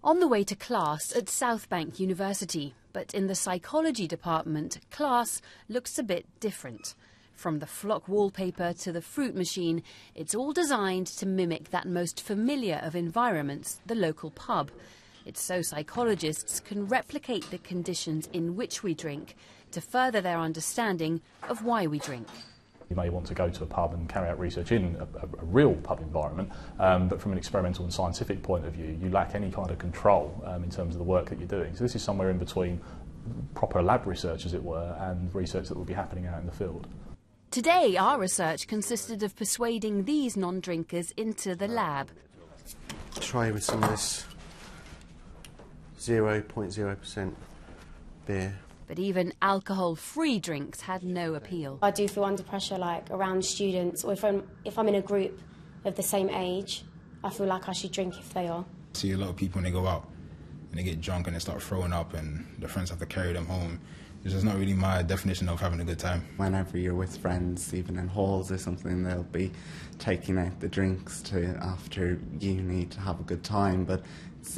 On the way to class at Southbank University, but in the psychology department, class looks a bit different. From the flock wallpaper to the fruit machine, it's all designed to mimic that most familiar of environments, the local pub. It's so psychologists can replicate the conditions in which we drink to further their understanding of why we drink. You may want to go to a pub and carry out research in a real pub environment, but from an experimental and scientific point of view, you lack any kind of control in terms of the work that you're doing. So this is somewhere in between proper lab research, as it were, and research that will be happening out in the field. Today, our research consisted of persuading these non-drinkers into the lab. Try with some of this 0.0% beer. But even alcohol-free drinks had no appeal. I do feel under pressure, like around students, or if I'm in a group of the same age, I feel like I should drink if they are. I see a lot of people when they go out and they get drunk and they start throwing up and their friends have to carry them home. It's just not really my definition of having a good time. Whenever you're with friends, even in halls or something, they'll be taking out the drinks to after uni to have a good time, but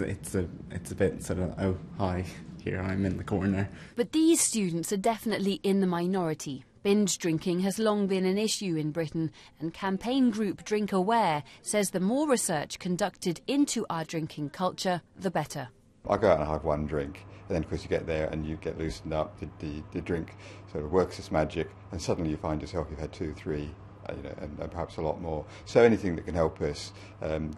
it's a bit sort of, oh, hi. Here I'm in the corner. But these students are definitely in the minority. Binge drinking has long been an issue in Britain, and campaign group Drink Aware says the more research conducted into our drinking culture, the better. I go out and have one drink, and then of course you get there and you get loosened up, the drink sort of works its magic, and suddenly you find yourself you've had 2, 3, and perhaps a lot more. So anything that can help us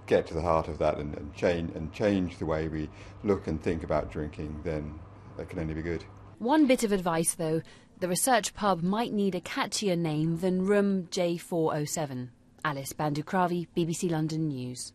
get to the heart of that and change the way we look and think about drinking, then that can only be good. One bit of advice though, the research pub might need a catchier name than Room J407. Alice Bandukravi, BBC London News.